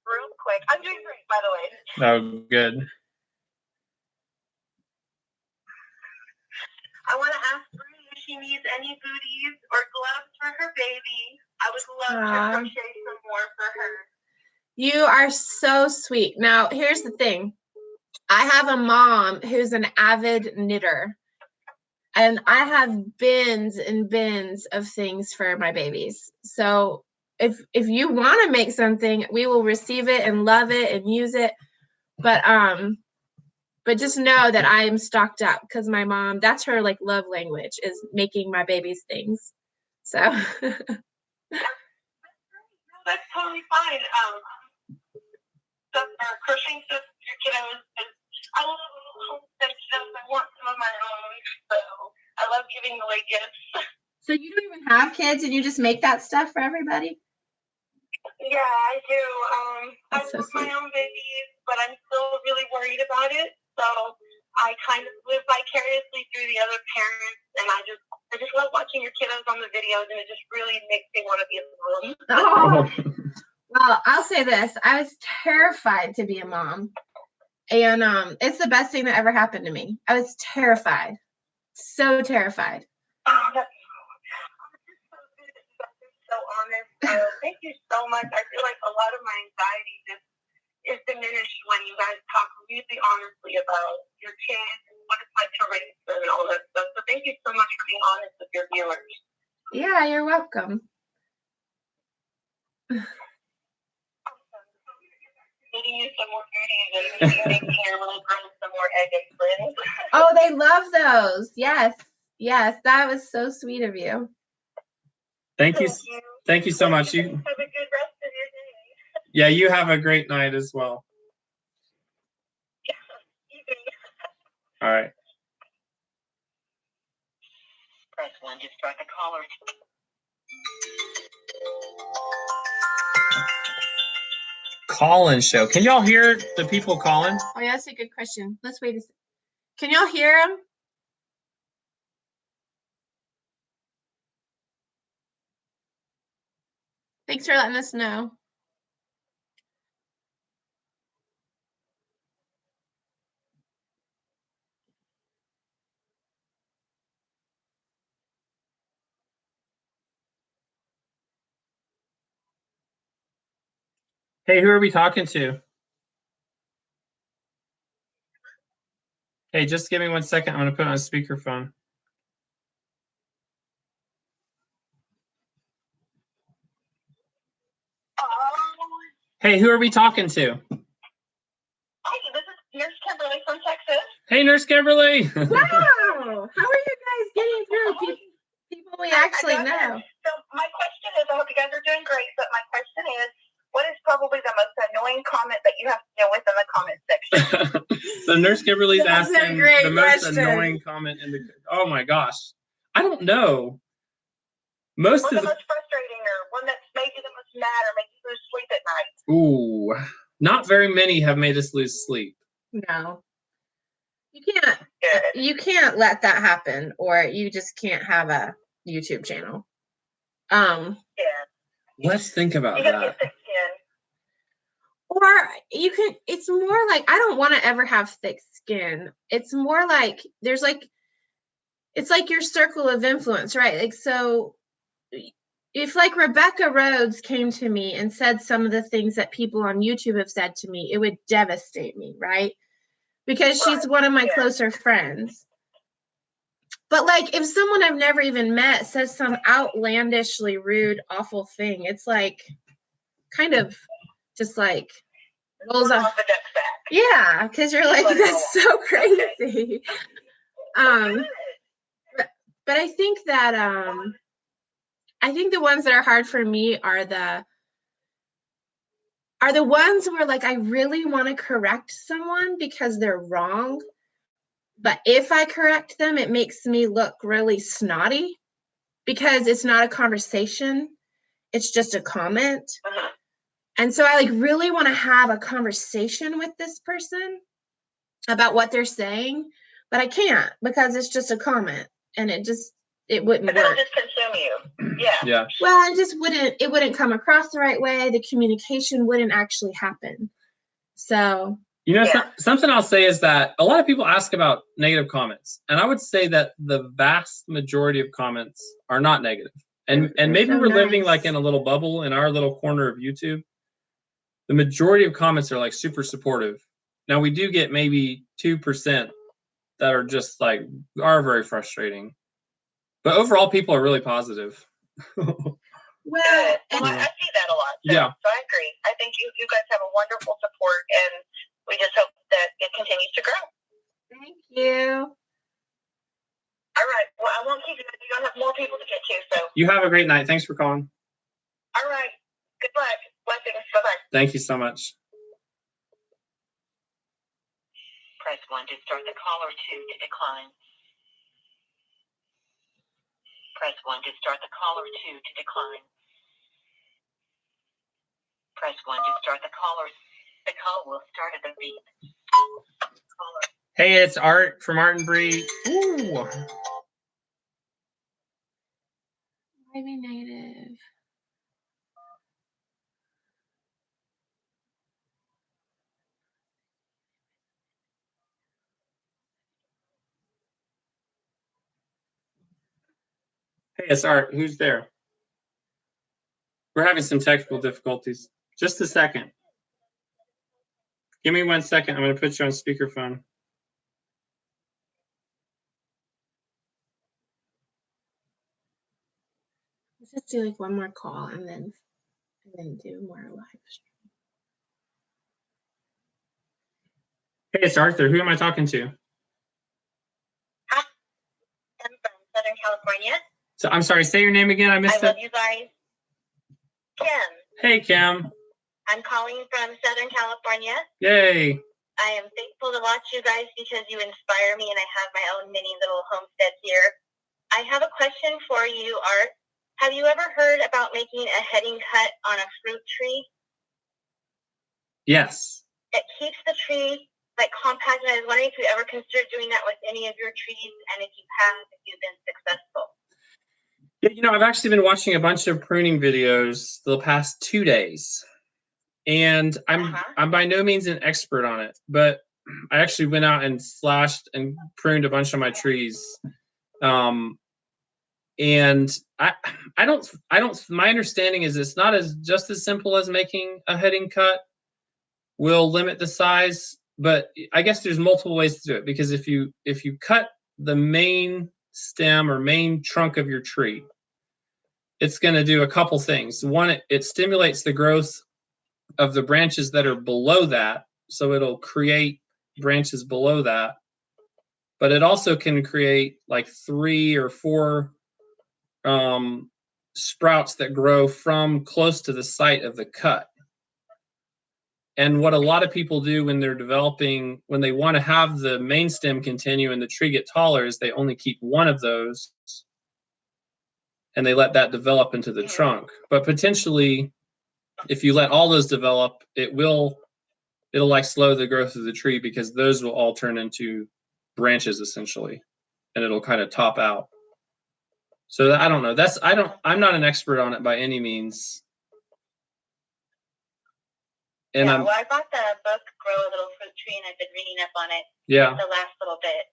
real quick. I'm doing great, by the way. Oh, good. I want to ask Bree if she she needs any booties or gloves for her baby, I would love to crochet some more for her. You are so sweet. Now, here's the thing. I have a mom who's an avid knitter, and I have bins and bins of things for my babies. So if you want to make something, we will receive it and love it and use it. But just know that I am stocked up because my mom, that's her like love language, is making my babies things. So that's totally fine. Crocheting stuff for your kiddos is, I love homestead stuff. I want some of my own, so I love giving away gifts. So you don't even have kids and you just make that stuff for everybody? Yeah, I do. I That's so love my sweet. own babies, but I'm still really worried about it. So I kind of live vicariously through the other parents, and I just love watching your kiddos on the videos, and it just really makes me want to be in the room. Oh. Well, I'll say this. I was terrified to be a mom. And it's the best thing that ever happened to me. I was terrified. So terrified. Oh, that's so honest. Thank you so much. I feel like a lot of my anxiety just is diminished when you guys talk really honestly about your kids and what it's like to raise them and all that stuff. So thank you so much for being honest with your viewers. Yeah, you're welcome. Getting you some more beauties and making your little girls some more egg and friends. Oh, they love those. Yes. Yes, that was so sweet of you. Thank you. Thank you so much. You have a good rest of your day. Yeah, you have a great night as well. Yeah, you do. All right. Press 1 to start the caller. Call-in show. Can y'all hear the people calling? Oh, yeah, that's a good question. Let's wait a second. Can y'all hear them? Thanks for letting us know. Hey, who are we talking to? Hey, just give me 1 second. I'm going to put on a speakerphone. Hey, who are we talking to? Hi, this is Nurse Kimberly from Texas. Hey, Nurse Kimberly. Wow. How are you guys getting through people we actually know? So my question is, I hope you guys are doing great, but my question is, what is probably the most annoying comment that you have to deal with in the comment section? So Nurse Kimberly's That's a asking great the most question. annoying comment in the. Oh my gosh, I don't know. Most Or of the most frustrating, or one that's made you the most mad, or make you lose sleep at night. Ooh, not very many have made us lose sleep. No. You can't let that happen, or you just can't have a YouTube channel. Yeah. Let's think about You gotta that. get thick skin. Or you can, it's more like, I don't want to ever have thick skin. It's more like there's like, it's like your circle of influence, right? Like, so if like Rebecca Rhodes came to me and said some of the things that people on YouTube have said to me, it would devastate me, right? Because she's one of my closer friends. But like if someone I've never even met says some outlandishly rude, awful thing, it's like kind of just like rolls off. Yeah, because you're like, that's so crazy. But I think that I think the ones that are hard for me are the ones where like I really want to correct someone because they're wrong. But if I correct them, it makes me look really snotty because it's not a conversation. It's just a comment. And so I like really want to have a conversation with this person about what they're saying, but I can't because it's just a comment and it wouldn't work. It'll just consume you. Yeah. Yeah. Well, it wouldn't come across the right way. The communication wouldn't actually happen. So You know, Yeah. something I'll say is that a lot of people ask about negative comments, and I would say that the vast majority of comments are not negative. And maybe so we're living nice. like in a little bubble in our little corner of YouTube. The majority of comments are like super supportive. Now we do get maybe 2% that are just like are very frustrating, but overall people are really positive. Well, Well, I see that a lot. Yeah. So I agree. I think you guys have a wonderful support, and we just hope that it continues to grow. thank you. All right. Well, I won't keep you. You don't have more people to get to. So. You have a great night. Thanks for calling. All right. Good luck. Blessings. Bye-bye. Thank you so much. Press 1 to start the call or 2 to decline. Press 1 to start the call or 2 to decline. Press 1 to start the call or the call will start at the beep. Hey, it's Art from Art and Bree. Ooh. Why be negative? Hey, it's Art. Who's there? We're having some technical difficulties. Just a second. Give me 1 second. I'm going to put you on speakerphone. Let's just do like one more call and then do more live stream. Hey, it's Arthur. Who am I talking to? Hi, I'm from Southern California. So I'm sorry. Say your name again. I missed it. I love you guys. Kim. Hey, Kim. I'm calling from Southern California. Yay. I am thankful to watch you guys because you inspire me, and I have my own mini little homestead here. I have a question for you, Art. Have you ever heard about making a heading cut on a fruit tree? Yes. It keeps the tree like compact, and I was wondering if you ever considered doing that with any of your trees, and if you have, if you've been successful. Yeah, you know, I've actually been watching a bunch of pruning videos the past 2 days, and I'm by no means an expert on it, but I actually went out and slashed and pruned a bunch of my trees. And I don't my understanding is it's not just as simple as making a heading cut will limit the size, but I guess there's multiple ways to do it, because if you cut the main stem or main trunk of your tree, it's going to do a couple things. One, it stimulates the growth of the branches that are below that, so it'll create branches below that, but it also can create like 3 or 4 sprouts that grow from close to the site of the cut. And what a lot of people do when they're developing, when they want to have the main stem continue and the tree get taller, is they only keep one of those and they let that develop into the trunk. But potentially, if you let all those develop, it'll like slow the growth of the tree, because those will all turn into branches essentially, and it'll kind of top out. So I don't know. I'm not an expert on it by any means. And well, I bought the book Grow a Little Fruit Tree, and I've been reading up on it the last little bit.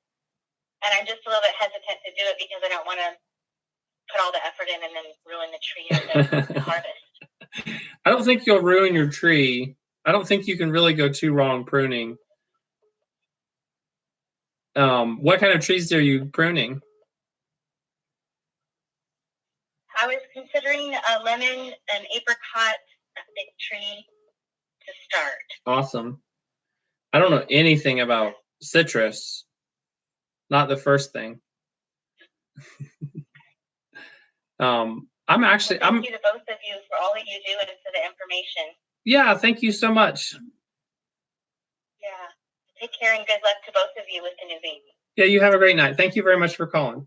And I'm just a little bit hesitant to do it because I don't want to put all the effort in and then ruin the tree or the harvest. I don't think you'll ruin your tree. I don't think you can really go too wrong pruning. What kind of trees are you pruning? I was considering a lemon, an apricot, a big tree to start. Awesome. I don't know anything about citrus. Not the first thing. Thank you to both of you for all that you do and for the information. Yeah, thank you so much. Yeah. Take care and good luck to both of you with the new baby. Yeah, you have a great night. Thank you very much for calling.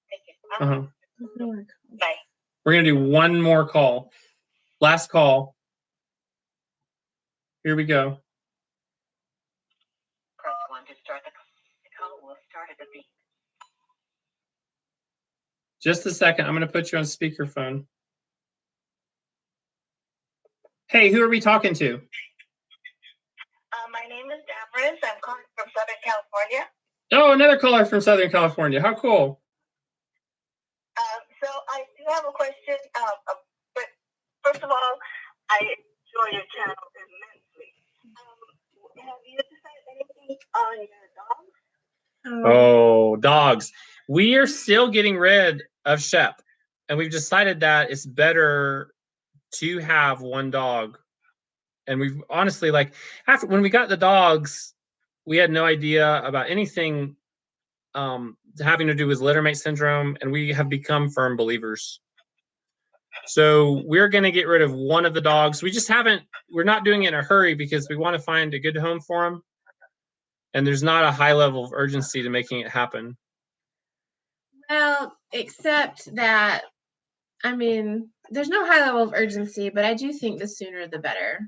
Thank you. Bye. We're going to do one more call. Last call. Here we go. Press 1 to start the call. Will start at the beep. Just a second. I'm going to put you on speakerphone. Hey, who are we talking to? My name is Damaris. I'm calling from Southern California. Oh, another caller from Southern California. How cool. So I do have a question. But first of all, I enjoy your channel immensely. Have you decided anything on your dogs? Oh, dogs. We are still getting rid of Shep, and we've decided that it's better to have one dog. And we've honestly, like, after when we got the dogs, we had no idea about anything having to do with littermate syndrome, and we have become firm believers. So we're going to get rid of one of the dogs. We're not doing it in a hurry because we want to find a good home for them. And there's not a high level of urgency to making it happen. Well, except that, I mean, there's no high level of urgency, but I do think the sooner the better.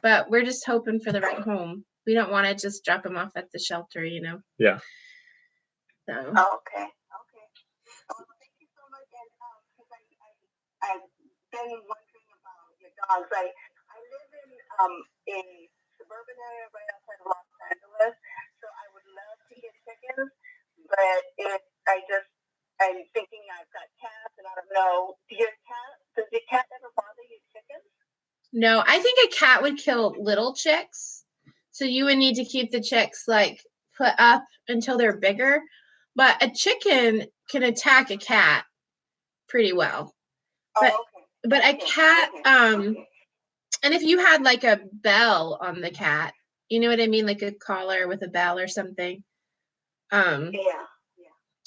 But we're just hoping for the right home. We don't want to just drop them off at the shelter, you know? Yeah. So. Okay. Well, thank you so much. And I've been wondering about your dogs. I live in suburban area right outside of Los Angeles, so I would love to get chickens, but I'm thinking I've got cats, and I don't know. Does your cat ever bother your chickens? No, I think a cat would kill little chicks. So you would need to keep the chicks like put up until they're bigger. But a chicken can attack a cat pretty well. But a cat, and if you had like a bell on the cat, you know what I mean? Like a collar with a bell or something. Yeah.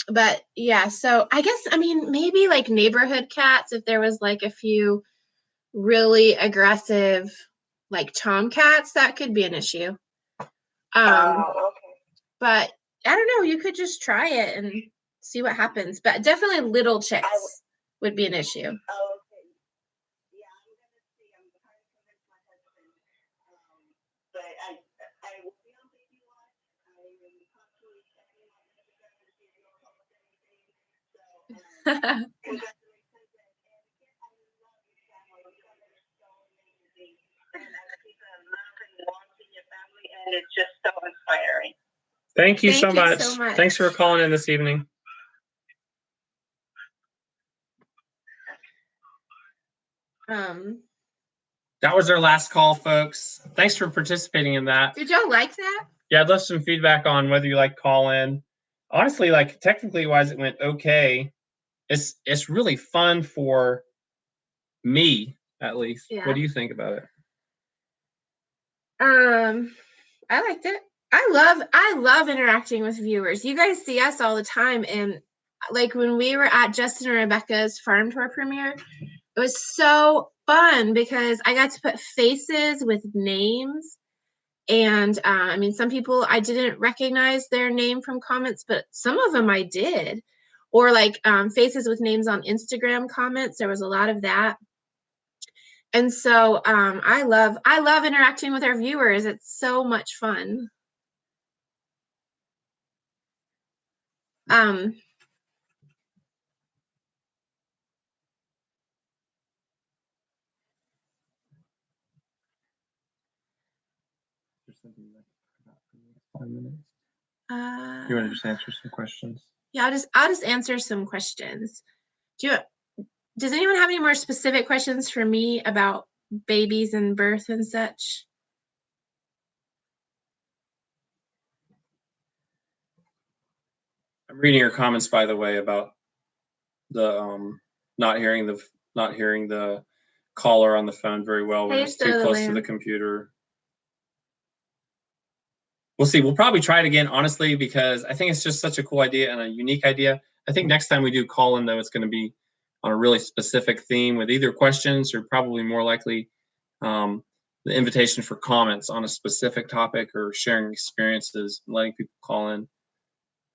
But yeah, so I guess, I mean, maybe like neighborhood cats, if there was like a few really aggressive like tomcats, that could be an issue. But I don't know, you could just try it and see what happens. But definitely little chicks would be an issue. Okay. Yeah, I'm gonna see. I'm trying to convince my husband. But I will be on baby watch. I am constantly checking on Instagram to see if you don't post anything. So congratulations. And again, I love your channel. You guys are so amazing. And I see the love and warmth in your family, and it's just so inspiring. Thank you so much. Thanks for calling in this evening. That was our last call, folks. Thanks for participating in that. Did y'all like that? Yeah, I'd love some feedback on whether you like call in. Honestly, like technically wise, it went okay. It's really fun for me, at least. Yeah. What do you think about it? I liked it. I love interacting with viewers. You guys see us all the time, and like when we were at Justin and Rebecca's farm tour premiere, it was so fun because I got to put faces with names. And I mean, some people I didn't recognize their name from comments, but some of them I did. Or like faces with names on Instagram comments. There was a lot of that. And so I love interacting with our viewers. It's so much fun. You want to just answer some questions? Yeah, I'll just answer some questions. Does anyone have any more specific questions for me about babies and birth and such? I'm reading your comments, by the way, about the not hearing the caller on the phone very well. We're just too close to the computer. We'll see. We'll probably try it again, honestly, because I think it's just such a cool idea and a unique idea. I think next time we do call in, though, it's going to be on a really specific theme with either questions or probably more likely the invitation for comments on a specific topic or sharing experiences, letting people call in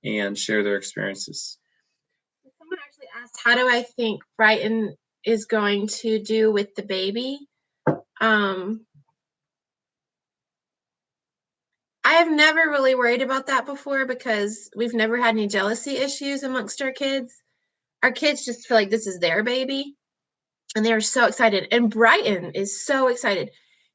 and share their experiences. Someone actually asked, how do I think Brighton is going to do with the baby? I have never really worried about that before because we've never had any jealousy issues amongst our kids. Our kids just feel like this is their baby, and they're so excited. And Brighton is so excited.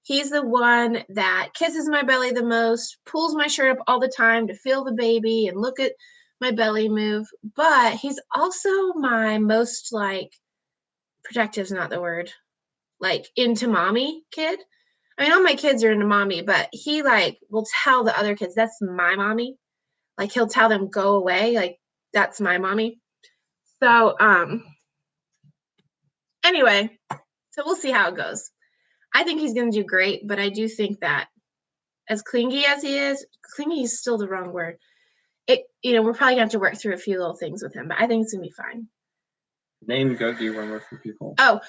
He's the one that kisses my belly the most, pulls my shirt up all the time to feel the baby and look at my belly move. But he's also my most like protective is not the word, like into mommy kid. I mean, all my kids are into mommy, but he like will tell the other kids, that's my mommy. Like he'll tell them go away, like that's my mommy. So anyway, so we'll see how it goes. I think he's going to do great, but I do think that as clingy as he is, clingy is still the wrong word. We're probably going to have to work through a few little things with him, but I think it's going to be fine. Name goat dewormer for people. Oh,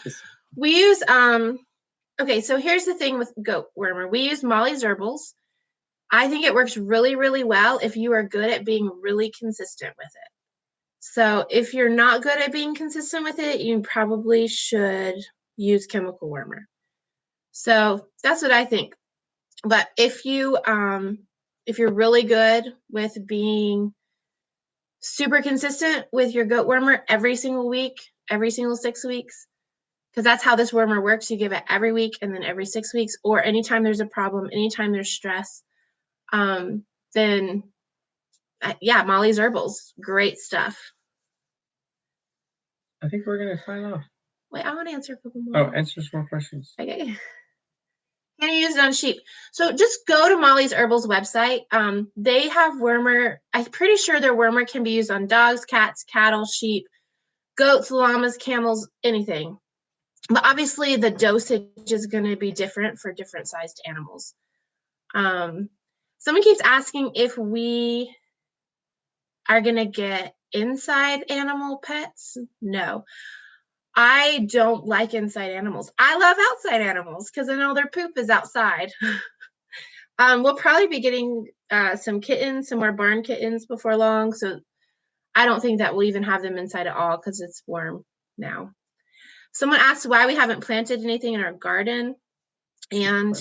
we use, okay, so here's the thing with goat wormer. We use Molly's Herbals. I think it works really, really well if you are good at being really consistent with it. So if you're not good at being consistent with it, you probably should use chemical wormer. So that's what I think. But if you're really good with being super consistent with your goat wormer every single week, every single 6 weeks, because that's how this wormer works. You give it every week and then every 6 weeks, or anytime there's a problem, anytime there's stress, then yeah, Molly's Herbals, great stuff. I think we're going to sign off. Wait, I want to answer a couple more. Oh, answer some more questions. Okay. Can you use it on sheep? So just go to Molly's Herbals website. They have wormer. I'm pretty sure their wormer can be used on dogs, cats, cattle, sheep, goats, llamas, camels, anything. But obviously the dosage is going to be different for different sized animals. Someone keeps asking if we are going to get inside animal pets. No. I don't like inside animals. I love outside animals because I know their poop is outside. We'll probably be getting some kittens, some more barn kittens before long. So I don't think that we'll even have them inside at all because it's warm now. Someone asked why we haven't planted anything in our garden. And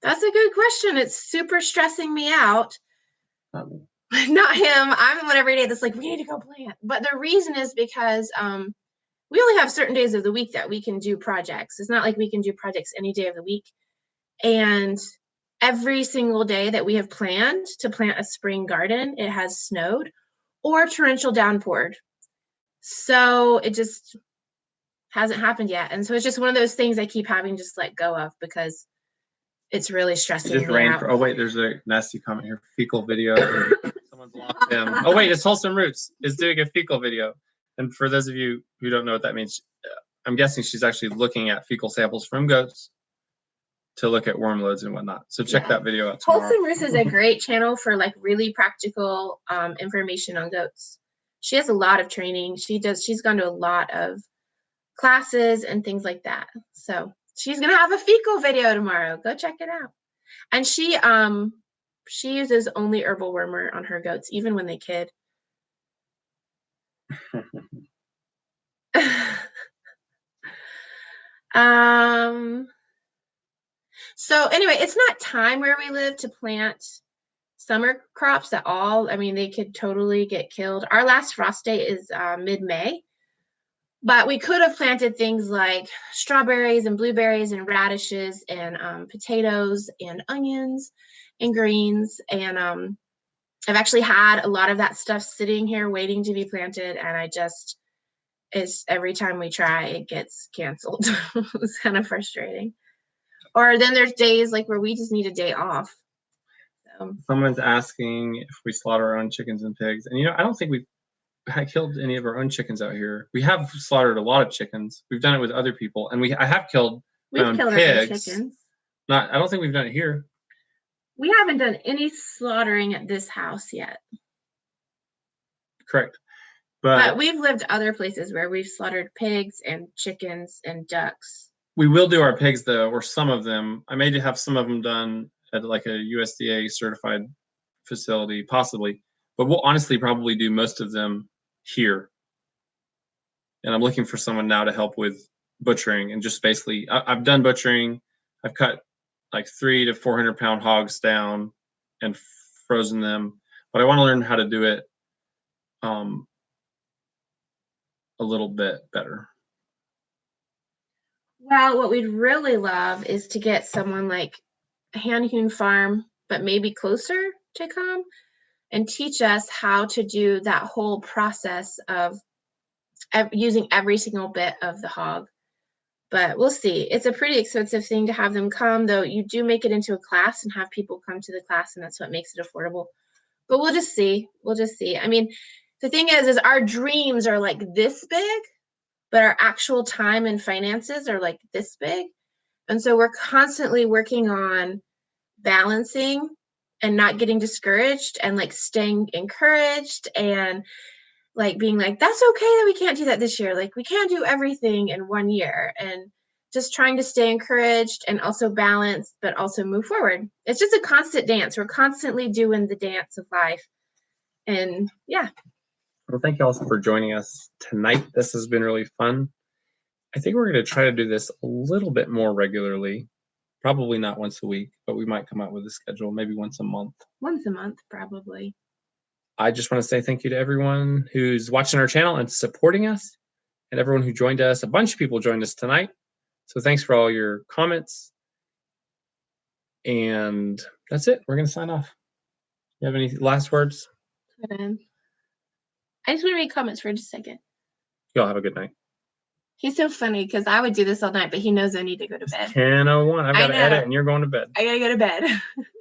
that's a good question. It's super stressing me out. Not him. I'm the one every day that's like, we need to go plant. But the reason is because we only have certain days of the week that we can do projects. It's not like we can do projects any day of the week. And every single day that we have planned to plant a spring garden, it has snowed or torrential downpoured. So it just hasn't happened yet. And so it's just one of those things I keep having just let go of because it's really stressing me out. Oh, wait, there's a nasty comment here. Fecal video. Someone blocked him. Oh, wait, it's Wholesome Roots is doing a fecal video. And for those of you who don't know what that means, I'm guessing she's actually looking at fecal samples from goats to look at worm loads and whatnot. So check that video out tomorrow. Wholesome Roots is a great channel for like really practical information on goats. She has a lot of training. She's gone to a lot of classes and things like that. So she's gonna have a fecal video tomorrow. Go check it out. And she uses only herbal wormer on her goats, even when they kid. So anyway, it's not time where we live to plant summer crops at all. I mean, they could totally get killed. Our last frost date is mid-May, but we could have planted things like strawberries and blueberries and radishes and potatoes and onions and greens. And I've actually had a lot of that stuff sitting here waiting to be planted, and every time we try, it gets canceled. It's kind of frustrating. Or then there's days like where we just need a day off. So. Someone's asking if we slaughter our own chickens and pigs. And, I don't think we've killed any of our own chickens out here. We have slaughtered a lot of chickens. We've done it with other people. And I have killed my own pigs. Our own chickens. I don't think we've done it here. We haven't done any slaughtering at this house yet. Correct. But we've lived other places where we've slaughtered pigs and chickens and ducks. We will do our pigs, though, or some of them. I may have some of them done at like a USDA certified facility, possibly. But we'll honestly probably do most of them here. And I'm looking for someone now to help with butchering and just basically, I've done butchering. I've cut like 300 to 400 pound hogs down and frozen them. But I want to learn how to do it a little bit better. Well, what we'd really love is to get someone like a hand-hewn farm, but maybe closer to come and teach us how to do that whole process of using every single bit of the hog. But we'll see. It's a pretty expensive thing to have them come, though you do make it into a class and have people come to the class, and that's what makes it affordable. But we'll just see. We'll just see. I mean, the thing is our dreams are like this big, but our actual time and finances are like this big. And so we're constantly working on balancing and not getting discouraged and like staying encouraged and like being like, that's okay that we can't do that this year. Like we can't do everything in 1 year, and just trying to stay encouraged and also balanced, but also move forward. It's just a constant dance. We're constantly doing the dance of life. And yeah. Well, thank you all for joining us tonight. This has been really fun. I think we're going to try to do this a little bit more regularly. Probably not once a week, but we might come out with a schedule, maybe once a month. Once a month, probably. I just want to say thank you to everyone who's watching our channel and supporting us, and everyone who joined us. A bunch of people joined us tonight. So thanks for all your comments. And that's it. We're going to sign off. You have any last words? I just want to read comments for just a second. Y'all have a good night. He's so funny because I would do this all night, but he knows I need to go to bed. 10:01. I've got to edit and you're going to bed. I got to go to bed.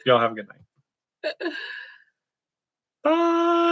Y'all have a good night. Bye.